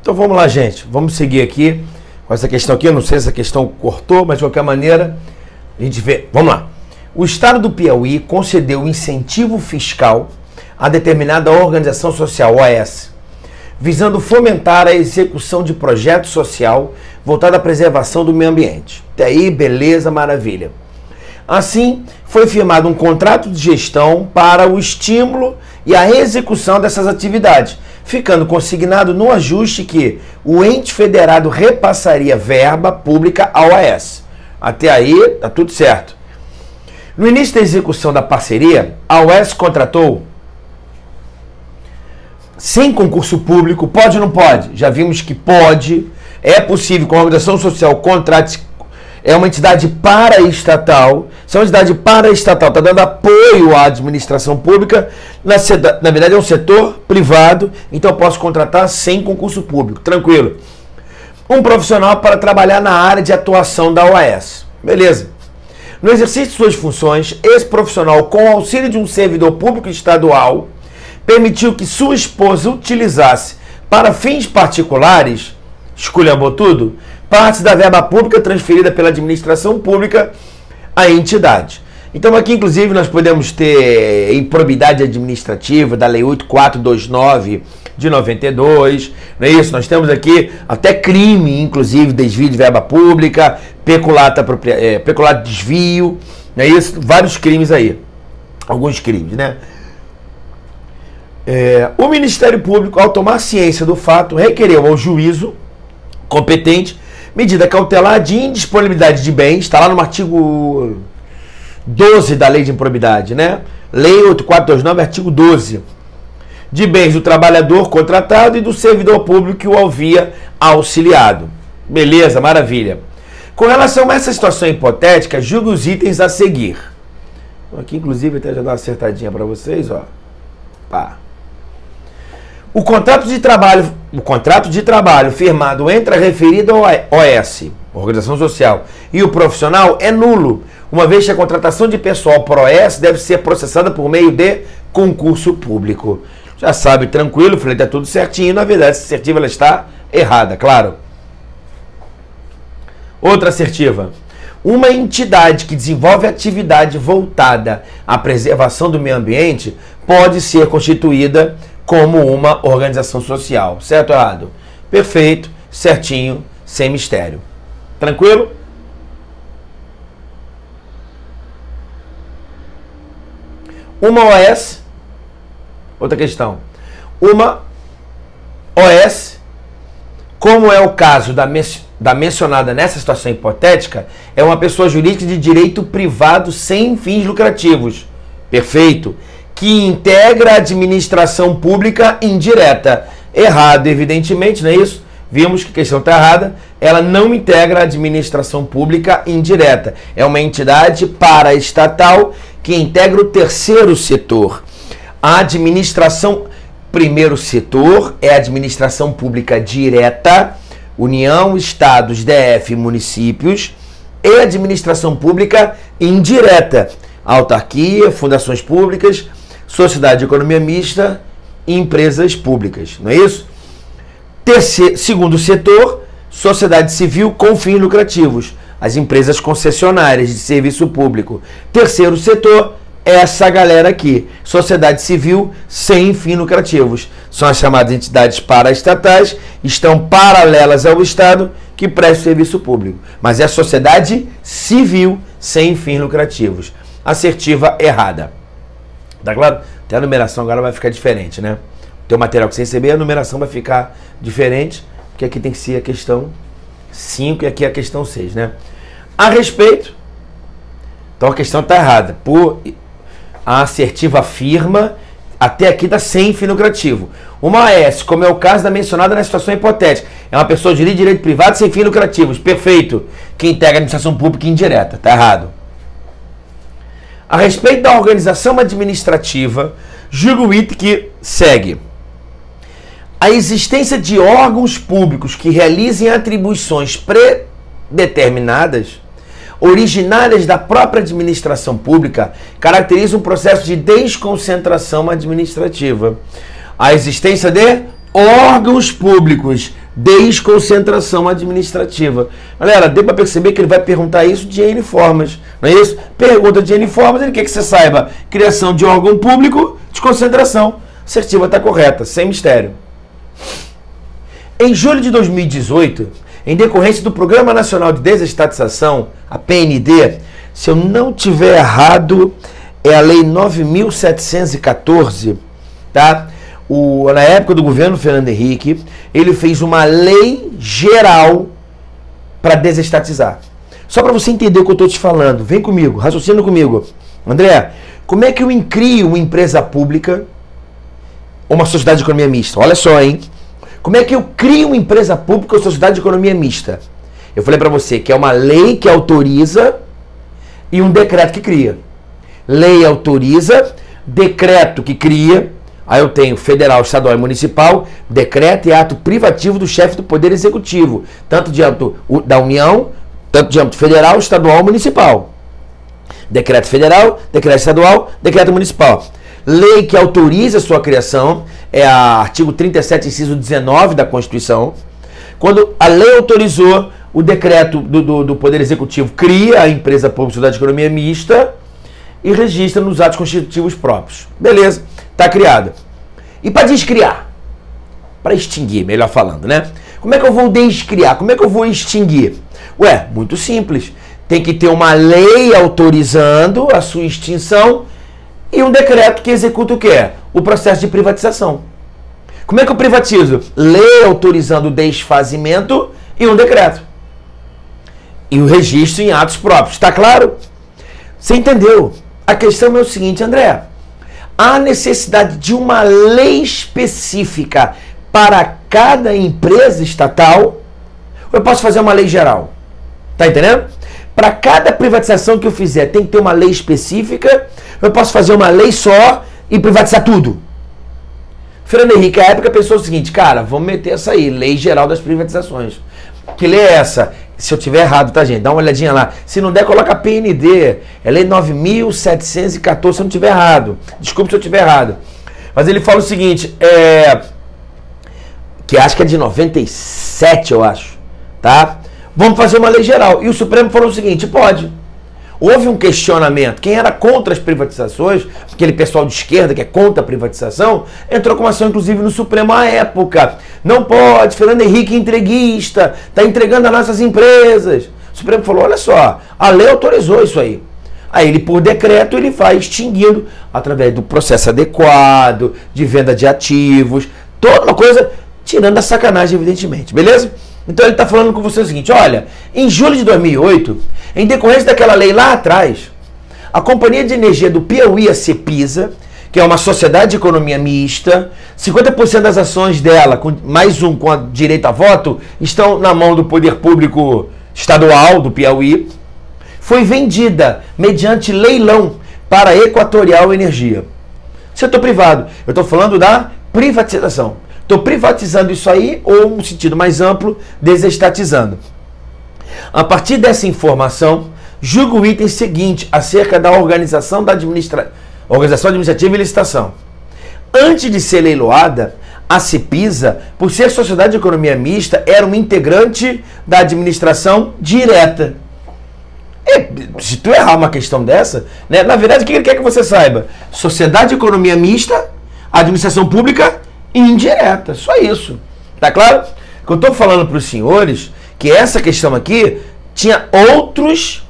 Então vamos lá, gente. Vamos seguir aqui com essa questão aqui. Eu não sei se essa questão cortou, mas de qualquer maneira a gente vê. Vamos lá. O Estado do Piauí concedeu incentivo fiscal a determinada organização social, OAS, visando fomentar a execução de projeto social voltado à preservação do meio ambiente. Até aí, beleza, maravilha. Assim, foi firmado um contrato de gestão para o estímulo e a execução dessas atividades, ficando consignado no ajuste que o ente federado repassaria verba pública à OAS. Até aí, tá tudo certo. No início da execução da parceria, a OAS contratou sem concurso público. Pode ou não pode? Já vimos que pode. É possível que a organização social contrate. É uma entidade paraestatal. Se é uma entidade paraestatal, está dando apoio à administração pública. Na verdade, é um setor privado. Então, eu posso contratar sem concurso público. Tranquilo. Um profissional para trabalhar na área de atuação da OAS. Beleza. No exercício de suas funções, esse profissional, com o auxílio de um servidor público estadual, permitiu que sua esposa utilizasse para fins particulares, esculhambou tudo, parte da verba pública transferida pela administração pública à entidade. Então aqui, inclusive, nós podemos ter improbidade administrativa da Lei 8429 de 92, não é isso? Nós temos aqui até crime, inclusive, desvio de verba pública, peculato de desvio, não é isso? Vários crimes aí, alguns crimes, né? O Ministério Público, ao tomar ciência do fato, requereu ao juízo competente medida cautelar de indisponibilidade de bens, está lá no artigo 12 da Lei de Improbidade, né? Lei 8429, artigo 12. De bens do trabalhador contratado e do servidor público que o havia auxiliado. Beleza, maravilha. Com relação a essa situação hipotética, julgue os itens a seguir. Aqui, inclusive, até já dar uma acertadinha para vocês, ó. Pá. O contrato de trabalho firmado entre a referida OS, Organização Social, e o profissional é nulo, uma vez que a contratação de pessoal por OS deve ser processada por meio de concurso público. Já sabe, tranquilo, falei, tá tudo certinho. Na verdade, essa assertiva ela está errada, claro. Outra assertiva. Uma entidade que desenvolve atividade voltada à preservação do meio ambiente pode ser constituída como uma organização social. Certo ou errado? Perfeito, certinho, sem mistério. Tranquilo? Uma OS. Outra questão. Uma OS, como é o caso da mencionada nessa situação hipotética, é uma pessoa jurídica de direito privado sem fins lucrativos. Perfeito. Que integra a administração pública indireta. Errado, evidentemente, não é isso? Vimos que a questão está errada. Ela não integra a administração pública indireta. É uma entidade paraestatal que integra o terceiro setor. A administração, primeiro setor, é a administração pública direta, União, Estados, DF, municípios, e a administração pública indireta, autarquia, fundações públicas, sociedade de economia mista e empresas públicas, não é isso? Segundo setor, sociedade civil com fins lucrativos, as empresas concessionárias de serviço público. Terceiro setor, essa galera aqui, sociedade civil sem fins lucrativos. São as chamadas entidades paraestatais, estão paralelas ao Estado que prestam serviço público. Mas é a sociedade civil sem fins lucrativos. Assertiva errada. Tá claro? Até a numeração agora vai ficar diferente, né? O teu material que você receber, a numeração vai ficar diferente, porque aqui tem que ser a questão 5 e aqui a questão 6, né? A respeito, então a questão está errada. A assertiva afirma, até aqui está sem fim lucrativo. Uma AS, como é o caso da mencionada na situação hipotética, é uma pessoa de direito privado sem fins lucrativos. Perfeito. Que integra a administração pública indireta. Está errado. A respeito da organização administrativa, julgo o item que segue. A existência de órgãos públicos que realizem atribuições predeterminadas, originárias da própria administração pública, caracteriza um processo de desconcentração administrativa. A existência de órgãos públicos desconcentração administrativa. Galera, deu para perceber que ele vai perguntar isso de N formas, não é isso? Pergunta de N formas, ele quer que você saiba criação de órgão público, desconcentração. Assertiva está correta, sem mistério. Em julho de 2018, em decorrência do Programa Nacional de Desestatização, a PND, se eu não tiver errado, é a Lei 9.714, tá? Na época do governo Fernando Henrique, ele fez uma lei geral para desestatizar. Só para você entender o que eu estou te falando, vem comigo, raciocina comigo. André, como é que eu crio uma empresa pública, uma sociedade de economia mista? Olha só, hein? Como é que eu crio uma empresa pública ou sociedade de economia mista? Eu falei para você que é uma lei que autoriza e um decreto que cria. Lei autoriza, decreto que cria. Aí eu tenho federal, estadual e municipal, decreto e ato privativo do chefe do Poder Executivo, tanto de âmbito da União, tanto de âmbito federal, estadual e municipal. Decreto federal, decreto estadual, decreto municipal. Lei que autoriza a sua criação é o artigo 37, inciso 19 da Constituição. Quando a lei autorizou, o decreto do Poder Executivo cria a empresa pública Sociedade de Economia Mista e registra nos atos constitutivos próprios. Beleza, está criada. E para descriar? Para extinguir, melhor falando, né? Como é que eu vou descriar? Como é que eu vou extinguir? Ué, muito simples. Tem que ter uma lei autorizando a sua extinção e um decreto que executa o quê? O processo de privatização. Como é que eu privatizo? Lei autorizando o desfazimento e um decreto. E o registro em atos próprios. Está claro? Você entendeu? A questão é o seguinte, André. Há necessidade de uma lei específica para cada empresa estatal ou eu posso fazer uma lei geral? Tá entendendo? Para cada privatização que eu fizer tem que ter uma lei específica ou eu posso fazer uma lei só e privatizar tudo? Fernando Henrique, à época, pensou o seguinte, cara, vamos meter essa aí, Lei Geral das Privatizações. Que lei é essa? Se eu tiver errado, tá, gente? Dá uma olhadinha lá. Se não der, coloca PND. É Lei 9.714, se eu não tiver errado. Desculpe se eu tiver errado. Mas ele fala o seguinte, que acho que é de 97, eu acho, tá? Vamos fazer uma lei geral. E o Supremo falou o seguinte, pode. Houve um questionamento. Quem era contra as privatizações, aquele pessoal de esquerda que é contra a privatização, entrou com uma ação, inclusive, no Supremo à época. Não pode, Fernando Henrique entreguista, está entregando as nossas empresas. O Supremo falou, olha só, a lei autorizou isso aí. Aí ele, por decreto, ele vai extinguindo através do processo adequado, de venda de ativos, toda uma coisa, tirando a sacanagem, evidentemente, beleza? Então ele está falando com você o seguinte, olha, em julho de 2008, em decorrência daquela lei lá atrás, a Companhia de Energia do Piauí, a CEPISA, que é uma sociedade de economia mista, 50% das ações dela, mais um com a direito a voto, estão na mão do poder público estadual do Piauí, foi vendida mediante leilão para a Equatorial Energia. Setor privado, eu estou falando da privatização. Estou privatizando isso aí, ou, no sentido mais amplo, desestatizando. A partir dessa informação, julgo o item seguinte acerca da organização administrativa e licitação. Antes de ser leiloada, a CEPISA, por ser sociedade de economia mista, era uma integrante da administração direta. Se tu errar uma questão dessa, né, na verdade, o que ele quer que você saiba? Sociedade de economia mista, administração pública indireta, só isso. Tá claro? O que eu estou falando para os senhores, que essa questão aqui tinha outras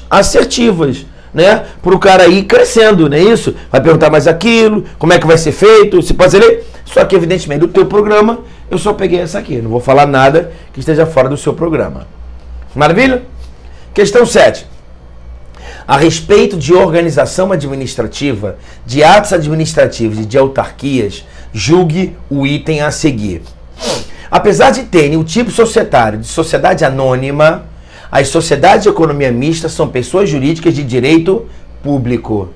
assertivas, né? Para o cara ir crescendo, não é isso? Vai perguntar mais aquilo, como é que vai ser feito, se pode ler. Só que, evidentemente, do teu programa, eu só peguei essa aqui. Não vou falar nada que esteja fora do seu programa. Maravilha? Questão 7. A respeito de organização administrativa, de atos administrativos e de autarquias, julgue o item a seguir. Apesar de terem o tipo societário de sociedade anônima, as sociedades de economia mista são pessoas jurídicas de direito público.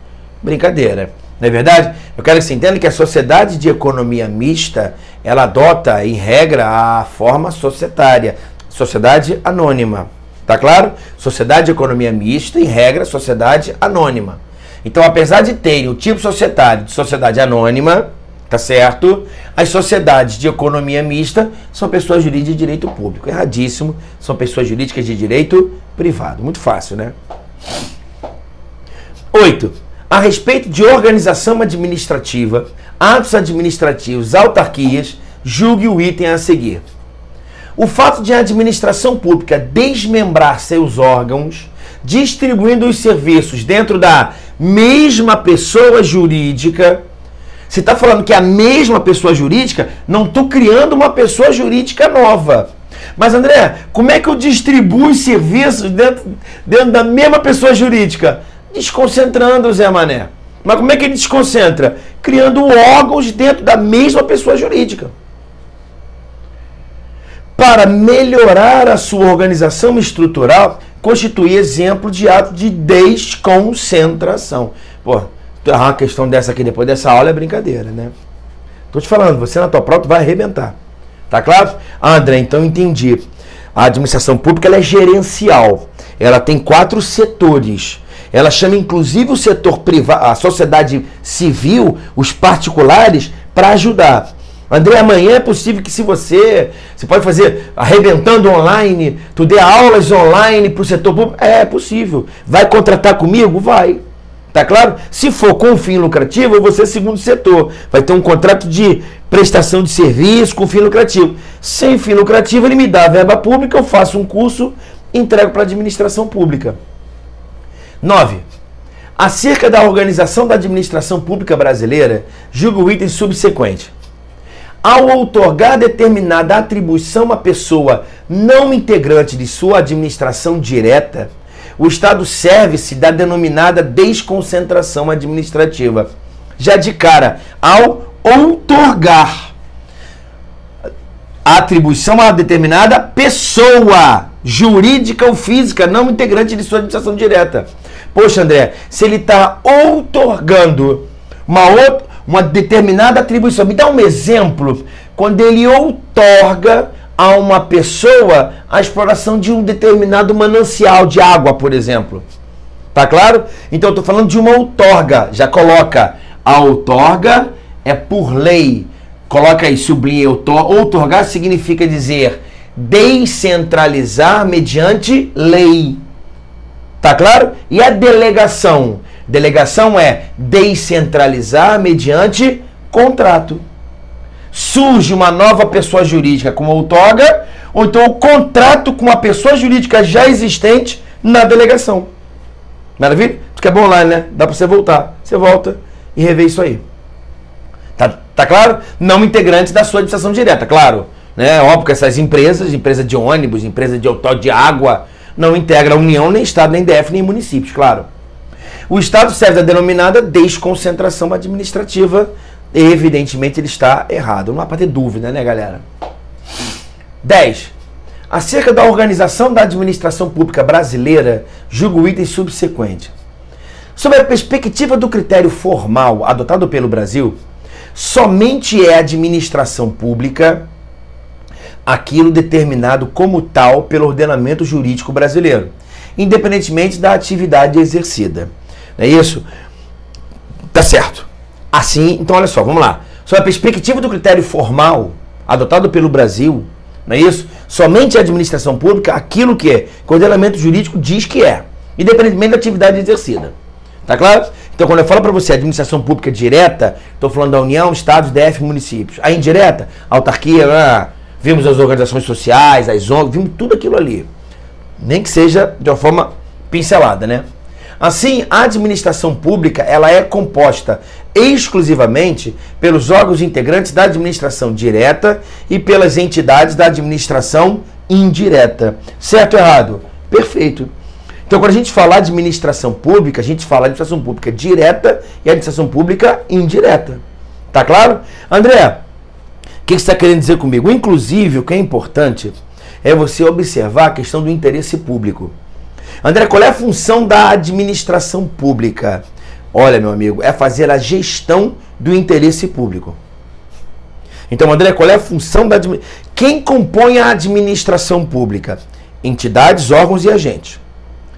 Brincadeira, não é verdade? Eu quero que você entenda que a sociedade de economia mista, ela adota, em regra, a forma societária, sociedade anônima. Tá claro? Sociedade de economia mista, em regra, sociedade anônima. Então, apesar de terem o tipo societário de sociedade anônima, Tá certo? As sociedades de economia mista são pessoas jurídicas de direito público. Erradíssimo. São pessoas jurídicas de direito privado. Muito fácil, né? 8. A respeito de organização administrativa, atos administrativos, autarquias, julgue o item a seguir. O fato de a administração pública desmembrar seus órgãos, distribuindo os serviços dentro da mesma pessoa jurídica. Você está falando que é a mesma pessoa jurídica? Não estou criando uma pessoa jurídica nova. Mas, André, como é que eu distribuo os serviços dentro da mesma pessoa jurídica? Desconcentrando, Zé Mané. Mas como é que ele desconcentra? Criando órgãos dentro da mesma pessoa jurídica. Para melhorar a sua organização estrutural, constitui exemplo de ato de desconcentração. Pô, uma questão dessa aqui depois dessa aula é brincadeira, né? Tô te falando, você na tua prova vai arrebentar. Tá claro? Ah, André, então entendi. A administração pública ela é gerencial. Ela tem 4 setores. Ela chama inclusive o setor privado, a sociedade civil, os particulares, para ajudar. André, amanhã é possível que você pode fazer arrebentando online, tu dê aulas online para o setor público? É possível. Vai contratar comigo? Vai. Tá claro? Se for com fim lucrativo, eu vou ser segundo setor. Vai ter um contrato de prestação de serviço com fim lucrativo. Sem fim lucrativo, ele me dá a verba pública, eu faço um curso e entrego para a administração pública. 9. Acerca da organização da administração pública brasileira, julga o item subsequente. Ao outorgar determinada atribuição à pessoa não integrante de sua administração direta, o Estado serve-se da denominada desconcentração administrativa. Já de cara, ao outorgar a atribuição a determinada pessoa jurídica ou física não integrante de sua administração direta. Poxa, André, se ele está outorgando uma determinada atribuição, me dá um exemplo, quando ele outorga a uma pessoa a exploração de um determinado manancial de água, por exemplo. Tá claro? Então eu estou falando de uma outorga. Já coloca a outorga é por lei. Coloca aí, sublinha outorgar significa dizer descentralizar mediante lei. Tá claro? E a delegação? Delegação é descentralizar mediante contrato. Surge uma nova pessoa jurídica com outorga, ou então o contrato com uma pessoa jurídica já existente na delegação. Maravilha? Tu quer bom online, né? Dá para você voltar. Você volta e rever isso aí. Tá claro? Não integrantes da sua administração direta, claro. Né? Óbvio que essas empresas, empresa de ônibus, empresa de água, não integra a União, nem Estado, nem DF, nem municípios, claro. O Estado serve da denominada desconcentração administrativa. Evidentemente ele está errado. Não há para ter dúvida, né, galera? 10. Acerca da organização da administração pública brasileira, julga o item subsequente. Sob a perspectiva do critério formal adotado pelo Brasil, somente é administração pública aquilo determinado como tal pelo ordenamento jurídico brasileiro, independentemente da atividade exercida. Não é isso? Tá certo. Assim, então olha só, vamos lá. Sob a perspectiva do critério formal adotado pelo Brasil, não é isso? Somente a administração pública, aquilo que o ordenamento jurídico diz que é, independentemente da atividade exercida. Tá claro? Então, quando eu falo para você administração pública direta, estou falando da União, Estados, DF, municípios. A indireta, autarquia, vimos as organizações sociais, as ONGs, vimos tudo aquilo ali. Nem que seja de uma forma pincelada, né? Assim, a administração pública ela é composta exclusivamente pelos órgãos integrantes da administração direta e pelas entidades da administração indireta. Certo ou errado? Perfeito. Então, quando a gente fala de administração pública, a gente fala de administração pública direta e administração pública indireta. Tá claro? André, o que você está querendo dizer comigo? Inclusive, o que é importante é você observar a questão do interesse público. André, qual é a função da administração pública? Olha, meu amigo, é fazer a gestão do interesse público. Então, André, qual é a função da administração? Quem compõe a administração pública? Entidades, órgãos e agentes.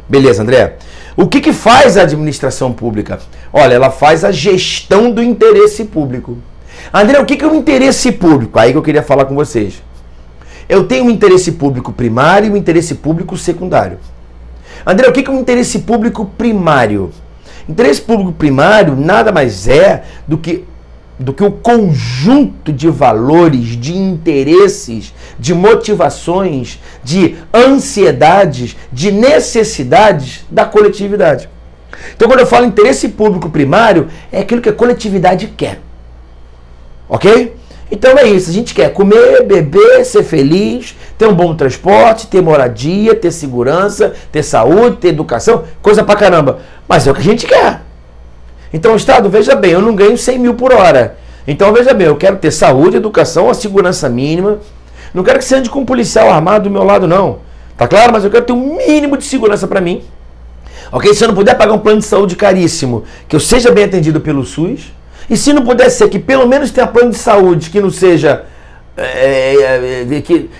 Beleza, André? O que faz a administração pública? Olha, ela faz a gestão do interesse público. André, o que é um interesse público? Aí que eu queria falar com vocês. Eu tenho um interesse público primário e um interesse público secundário. André, o que é um interesse público primário? Interesse público primário nada mais é do que o conjunto de valores, de interesses, de motivações, de ansiedades, de necessidades da coletividade. Então, quando eu falo interesse público primário, é aquilo que a coletividade quer. Ok? Então é isso, a gente quer comer, beber, ser feliz, ter um bom transporte, ter moradia, ter segurança, ter saúde, ter educação, coisa pra caramba. Mas é o que a gente quer. Então, Estado, veja bem, eu não ganho 100 mil por hora. Então, veja bem, eu quero ter saúde, educação, a segurança mínima. Não quero que você ande com um policial armado do meu lado, não. Tá claro? Mas eu quero ter um mínimo de segurança para mim. Ok? Se eu não puder pagar um plano de saúde caríssimo, que eu seja bem atendido pelo SUS. E se não puder ser, que pelo menos tenha plano de saúde que não seja...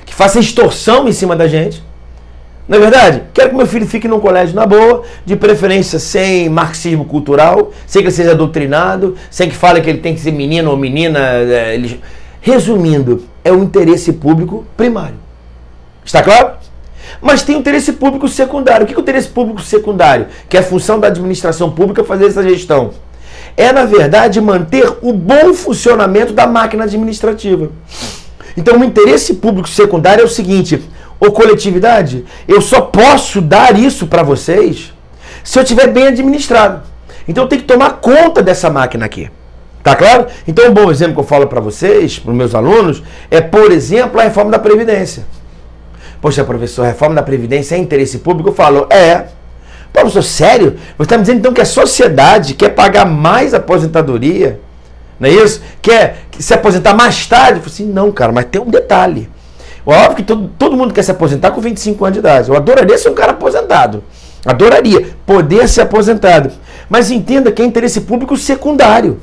que faça extorsão em cima da gente. Não é verdade? Quero que meu filho fique num colégio na boa, de preferência sem marxismo cultural, sem que ele seja doutrinado, sem que fale que ele tem que ser menino ou menina. Resumindo, é o interesse público primário. Está claro? Mas tem o interesse público secundário. O que é o interesse público secundário? Que é a função da administração pública fazer essa gestão. É, na verdade, manter o bom funcionamento da máquina administrativa. Então, o interesse público secundário é o seguinte: ô coletividade, eu só posso dar isso para vocês se eu estiver bem administrado. Então, eu tenho que tomar conta dessa máquina aqui. Tá claro? Então, um bom exemplo que eu falo para vocês, para os meus alunos, é, por exemplo, a reforma da Previdência. Poxa, professor, a reforma da Previdência é interesse público? Eu falo, é. Professor, sério? Você está me dizendo então que a sociedade quer pagar mais aposentadoria? Não é isso? Quer se aposentar mais tarde? Eu falo assim, não, cara, mas tem um detalhe. Óbvio que todo mundo quer se aposentar com 25 anos de idade. Eu adoraria ser um cara aposentado. Adoraria poder ser aposentado. Mas entenda que é interesse público secundário.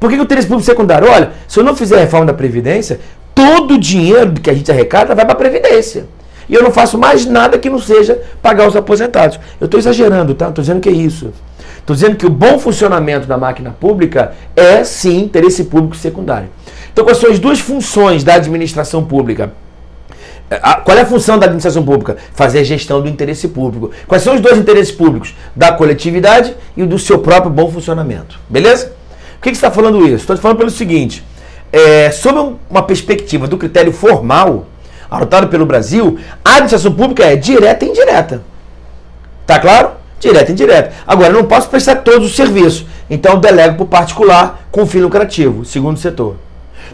Por que o interesse público secundário? Olha, se eu não fizer a reforma da Previdência, todo o dinheiro que a gente arrecada vai para a Previdência. E eu não faço mais nada que não seja pagar os aposentados. Eu estou exagerando, tá? Estou dizendo que é isso. Estou dizendo que o bom funcionamento da máquina pública é, sim, interesse público secundário. Então, quais são as duas funções da administração pública? Qual é a função da administração pública? Fazer a gestão do interesse público. Quais são os dois interesses públicos? Da coletividade e do seu próprio bom funcionamento. Beleza? Por que você está falando isso? Estou falando pelo seguinte, sob uma perspectiva do critério formal, adotado pelo Brasil, a administração pública é direta e indireta. Tá claro? Direta e indireta. Agora, eu não posso prestar todos os serviços. Então, eu delego para o particular com fim lucrativo, segundo setor.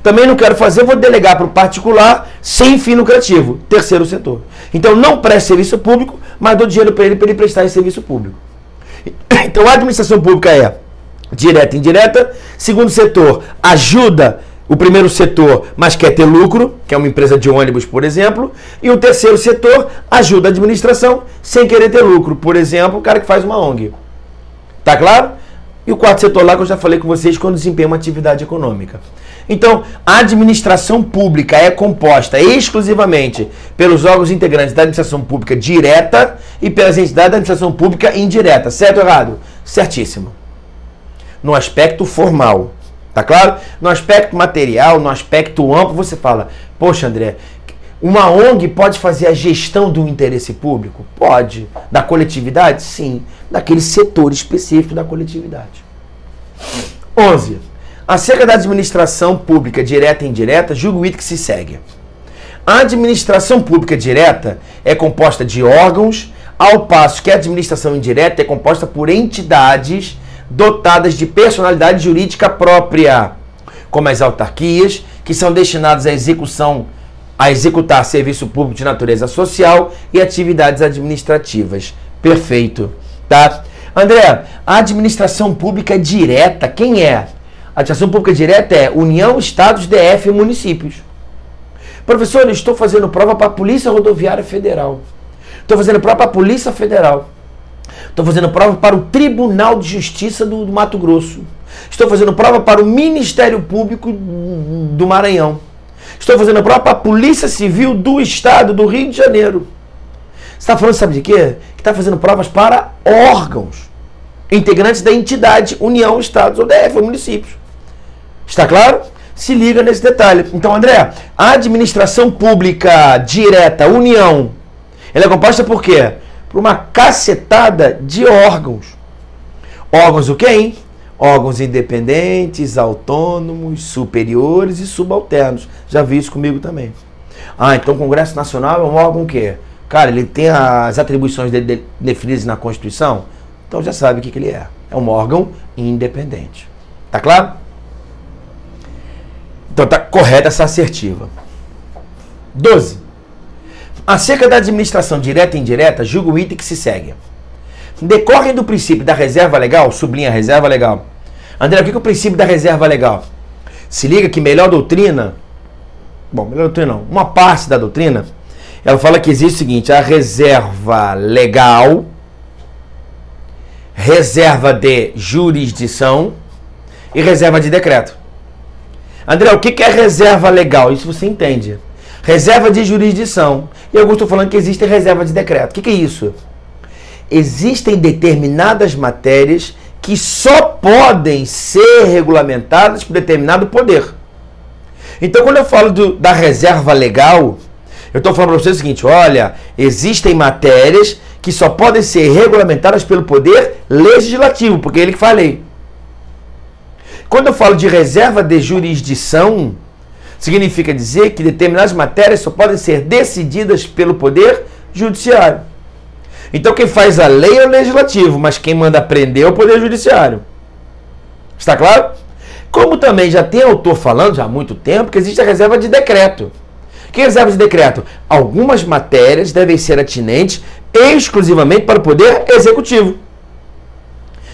Também não quero fazer, vou delegar para o particular sem fim lucrativo, terceiro setor. Então, não preste serviço público, mas dou dinheiro para ele prestar esse serviço público. Então, a administração pública é direta e indireta. Segundo setor, ajuda o primeiro setor, mas quer ter lucro, que é uma empresa de ônibus, por exemplo. E o terceiro setor ajuda a administração sem querer ter lucro. Por exemplo, o cara que faz uma ONG. Tá claro? E o quarto setor lá que eu já falei com vocês, quando desempenha uma atividade econômica. Então, a administração pública é composta exclusivamente pelos órgãos integrantes da administração pública direta e pelas entidades da administração pública indireta. Certo ou errado? Certíssimo. No aspecto formal. Tá claro? No aspecto material, no aspecto amplo, você fala, poxa, André, uma ONG pode fazer a gestão do interesse público? Pode. Da coletividade? Sim. Daquele setor específico da coletividade. 11. Acerca da administração pública direta e indireta, julgo o item que se segue. A administração pública direta é composta de órgãos, ao passo que a administração indireta é composta por entidades dotadas de personalidade jurídica própria, como as autarquias, que são destinadas a executar serviço público de natureza social e atividades administrativas. Perfeito, tá? André, a administração pública direta, quem é? A administração pública direta é União, Estados, DF e municípios. Professor, eu estou fazendo prova para a Polícia Rodoviária Federal. Estou fazendo prova para a Polícia Federal. Estou fazendo prova para o Tribunal de Justiça do Mato Grosso. Estou fazendo prova para o Ministério Público do Maranhão. Estou fazendo prova para a Polícia Civil do Estado do Rio de Janeiro. Você está falando, sabe de quê? Que está fazendo provas para órgãos integrantes da entidade União, Estados ou DF, ou municípios. Está claro? se liga nesse detalhe. Então, André, a administração pública direta, União, ela é composta por quê? Por uma cacetada de órgãos. Órgãos o quê, hein? Órgãos independentes, autônomos, superiores e subalternos. Já vi isso comigo também. Ah, então o Congresso Nacional é um órgão o quê? Cara, ele tem as atribuições dele definidas na Constituição? Então já sabe o que ele é. É um órgão independente. Tá claro? Então tá correta essa assertiva. 12. Acerca da administração direta e indireta, julga o item que se segue. Decorrem do princípio da reserva legal, sublinha a reserva legal. André, o que é o princípio da reserva legal? Se liga que melhor doutrina, melhor doutrina não, uma parte da doutrina, ela fala que existe o seguinte, a reserva legal, reserva de jurisdição e reserva de decreto. André, o que é reserva legal? Isso você entende. Reserva de jurisdição. E eu estou falando que existe reserva de decreto. O que é isso? Existem determinadas matérias que só podem ser regulamentadas por determinado poder. Então, quando eu falo da reserva legal, eu estou falando para você o seguinte, olha, existem matérias que só podem ser regulamentadas pelo poder legislativo, porque é ele que faz lei. Quando eu falo de reserva de jurisdição, significa dizer que determinadas matérias só podem ser decididas pelo poder judiciário. Então quem faz a lei é o legislativo, mas quem manda prender é o poder judiciário. Está claro? Como também já tem autor falando já há muito tempo que existe a reserva de decreto. Que reserva de decreto? Algumas matérias devem ser atinentes exclusivamente para o poder executivo.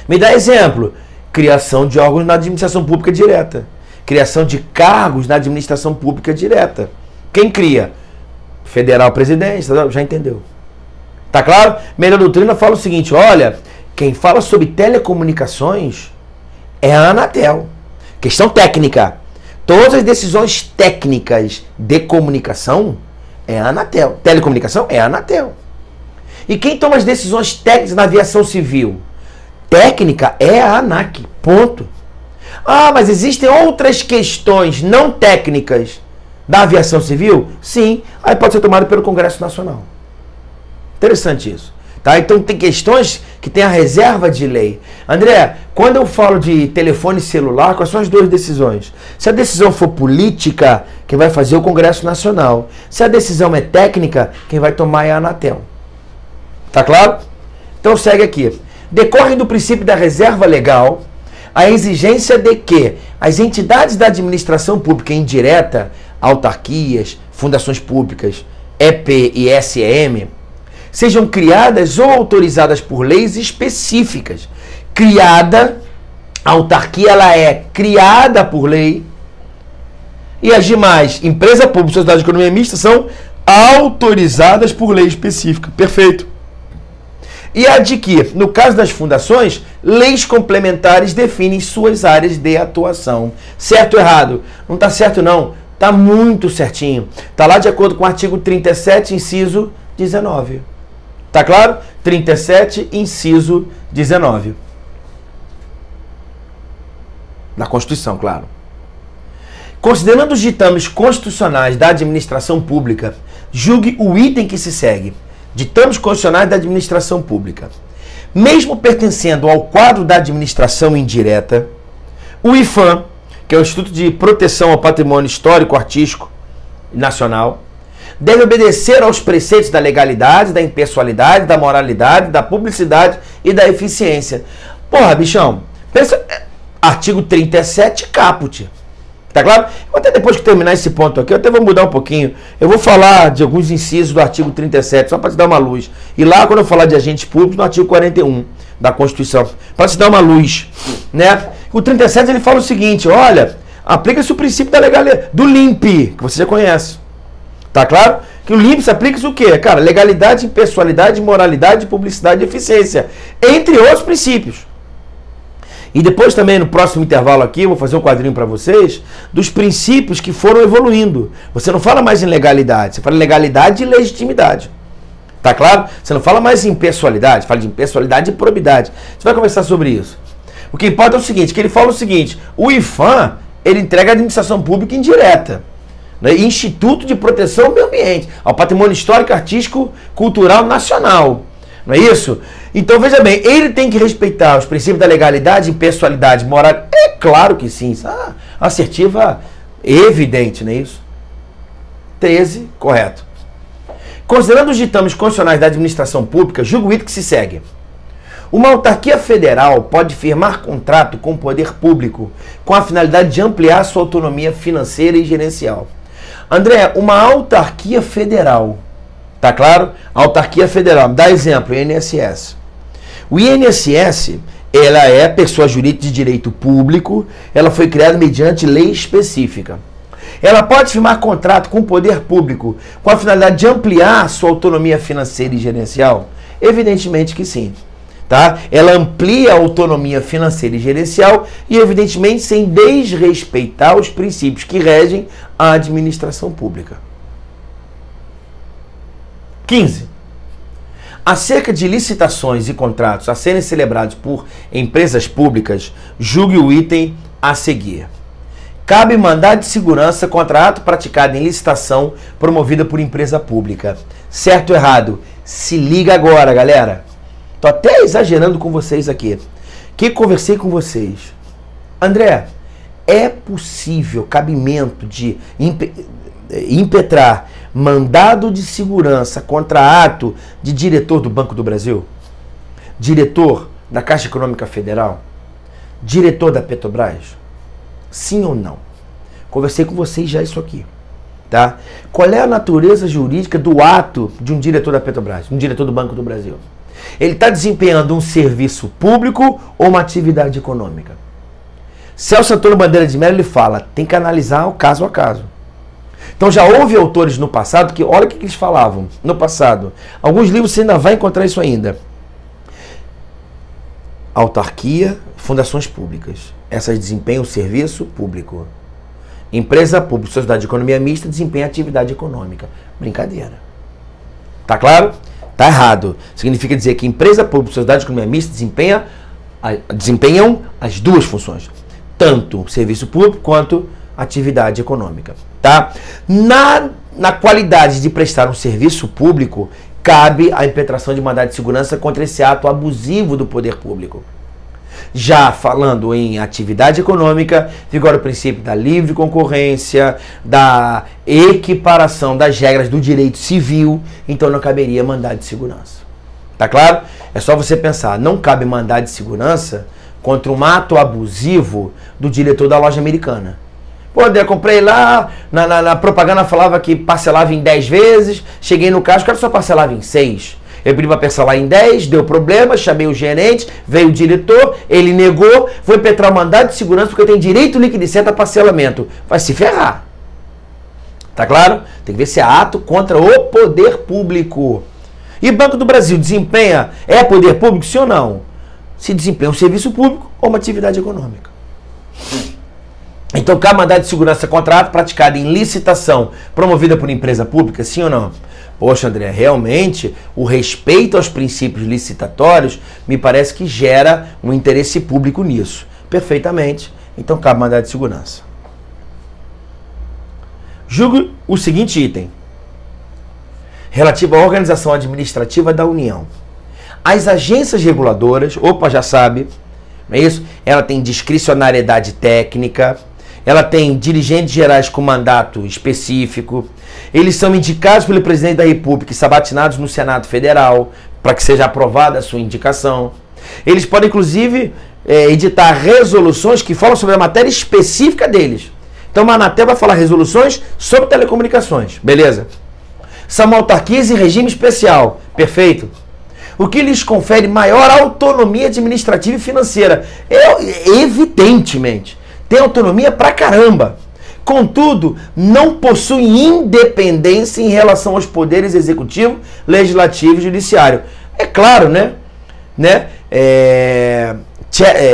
Me dá exemplo. Criação de órgãos na administração pública direta. Criação de cargos na administração pública direta. Quem cria? Federal presidente, já entendeu. Tá claro? Melhor doutrina fala o seguinte, olha, quem fala sobre telecomunicações é a Anatel. Questão técnica. Todas as decisões técnicas de comunicação é a Anatel. Telecomunicação é a Anatel. E quem toma as decisões técnicas na aviação civil? Técnica é a ANAC. Ponto. Ah, mas existem outras questões não técnicas da aviação civil? Sim. Aí pode ser tomado pelo Congresso Nacional. Interessante isso. Tá? Então tem questões que tem a reserva de lei. André, quando eu falo de telefone celular, quais são as duas decisões? Se a decisão for política, quem vai fazer é o Congresso Nacional. Se a decisão é técnica, quem vai tomar é a Anatel. Tá claro? Então segue aqui. Decorre do princípio da reserva legal a exigência de que as entidades da administração pública indireta, autarquias, fundações públicas, EP e SEM, sejam criadas ou autorizadas por leis específicas. Criada, a autarquia ela é criada por lei e as demais, empresa pública, sociedade de economia mista, são autorizadas por lei específica. Perfeito. E a de que, no caso das fundações, leis complementares definem suas áreas de atuação. Certo ou errado? Não está certo não, está muito certinho. Está lá de acordo com o artigo 37, inciso 19. Tá claro? 37, inciso 19. Da Constituição, claro. Considerando os ditames constitucionais da administração pública, julgue o item que se segue. Ditames constitucionais da administração pública. Mesmo pertencendo ao quadro da administração indireta, o IPHAN, que é o Instituto de Proteção ao Patrimônio Histórico Artístico Nacional, deve obedecer aos preceitos da legalidade, da impessoalidade, da moralidade, da publicidade e da eficiência. Porra, bichão, pensa, artigo 37, caput. Tá claro? Até depois que terminar esse ponto aqui, eu até vou mudar um pouquinho. Eu vou falar de alguns incisos do artigo 37, só para te dar uma luz. E lá, quando eu falar de agentes públicos, no artigo 41 da Constituição, para te dar uma luz, né? O 37 ele fala o seguinte, olha, aplica-se o princípio da legalidade, do LIMP, que você já conhece. Tá claro? Que o LIMP se aplica o quê? Cara, legalidade, impessoalidade, moralidade, publicidade e eficiência. Entre outros princípios. E depois também, no próximo intervalo aqui, eu vou fazer um quadrinho para vocês, dos princípios que foram evoluindo. Você não fala mais em legalidade, você fala em legalidade e legitimidade. Tá claro? Você não fala mais em impessoalidade, fala de impessoalidade e probidade. Você vai conversar sobre isso. O que importa é o seguinte, que ele fala o seguinte, o IPHAN, ele entrega a administração pública indireta. Né? Instituto de Proteção ao Meio Ambiente, ao Patrimônio Histórico, Artístico, Cultural Nacional. Não é isso? Então, veja bem, ele tem que respeitar os princípios da legalidade, impessoalidade, moral. É claro que sim. Assertiva evidente, não é isso? 13, correto. Considerando os ditames constitucionais da administração pública, julgo o que se segue. Uma autarquia federal pode firmar contrato com o poder público com a finalidade de ampliar sua autonomia financeira e gerencial. André, uma autarquia federal, tá claro? Autarquia federal, dá exemplo, INSS. O INSS, ela é pessoa jurídica de direito público, ela foi criada mediante lei específica. Ela pode firmar contrato com o poder público com a finalidade de ampliar sua autonomia financeira e gerencial? Evidentemente que sim. Tá? Ela amplia a autonomia financeira e gerencial e, evidentemente, sem desrespeitar os princípios que regem a administração pública. 15. Acerca de licitações e contratos a serem celebrados por empresas públicas, julgue o item a seguir. Cabe mandado de segurança contra ato praticado em licitação promovida por empresa pública. Certo ou errado? Se liga agora, galera. Tô até exagerando com vocês aqui. Que conversei com vocês. André, é possível cabimento de impetrar mandado de segurança contra ato de diretor do Banco do Brasil? Diretor da Caixa Econômica Federal? Diretor da Petrobras? Sim ou não? Conversei com vocês já isso aqui. Tá? Qual é a natureza jurídica do ato de um diretor da Petrobras, um diretor do Banco do Brasil? Ele está desempenhando um serviço público ou uma atividade econômica? Celso Antônio Bandeira de Mello, ele fala, tem que analisar o caso a caso. Então já houve autores no passado que, olha o que eles falavam no passado. Alguns livros você ainda vai encontrar isso ainda. Autarquia, fundações públicas. Essas desempenham serviço público. Empresa pública, sociedade de economia mista, desempenha atividade econômica. Brincadeira. Tá claro? Tá errado. Significa dizer que empresa pública, sociedade de economia mista desempenham as duas funções. Tanto serviço público quanto atividade econômica. Tá? Na qualidade de prestar um serviço público, cabe a impetração de mandado de segurança contra esse ato abusivo do poder público. Já falando em atividade econômica, vigora o princípio da livre concorrência, da equiparação das regras do direito civil, então não caberia mandado de segurança. Tá claro? É só você pensar, não cabe mandado de segurança contra um ato abusivo do diretor da loja americana. Pô, André, comprei lá, na propaganda falava que parcelava em 10 vezes, cheguei no caixa, o cara só parcelava em 6. Eu pedi para parcelar em 10, deu problema, chamei o gerente, veio o diretor, ele negou, vou impetrar mandado de segurança porque eu tenho direito líquido de certo a parcelamento. Vai se ferrar. Tá claro? Tem que ver se é ato contra o poder público. E Banco do Brasil desempenha, é poder público, sim ou não? Se desempenha um serviço público ou uma atividade econômica. Então, cabe mandado de segurança contra ato praticado em licitação promovida por empresa pública, sim ou não? Poxa, André, realmente o respeito aos princípios licitatórios me parece que gera um interesse público nisso. Perfeitamente. Então, cabe mandado de segurança. Julgue o seguinte item. Relativo à organização administrativa da União. As agências reguladoras, opa, já sabe, não é isso? Ela tem discricionariedade técnica, ela tem dirigentes gerais com mandato específico, eles são indicados pelo presidente da República e sabatinados no Senado Federal para que seja aprovada a sua indicação. Eles podem, inclusive, editar resoluções que falam sobre a matéria específica deles. Então, a Anatel vai falar resoluções sobre telecomunicações, beleza? São autarquias em regime especial, perfeito? O que lhes confere maior autonomia administrativa e financeira. Evidentemente, tem autonomia pra caramba. Contudo, não possuem independência em relação aos poderes executivo, legislativo e judiciário. É claro, né?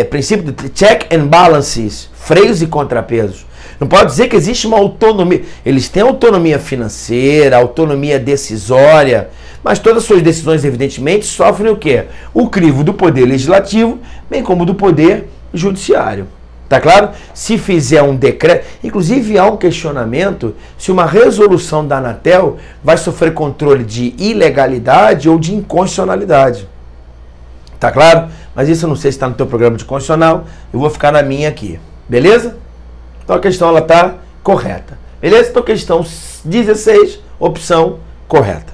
Princípio de check and balances, freios e contrapesos. Não pode dizer que existe uma autonomia. Eles têm autonomia financeira, autonomia decisória, mas todas as suas decisões, evidentemente, sofrem o quê? O crivo do poder legislativo, bem como do poder judiciário. Tá claro? Se fizer um decreto, inclusive há um questionamento se uma resolução da Anatel vai sofrer controle de ilegalidade ou de inconstitucionalidade. Tá claro? Mas isso eu não sei se está no teu programa de constitucional, eu vou ficar na minha aqui. Beleza? Então a questão ela tá correta. Beleza? Então questão 16, opção correta.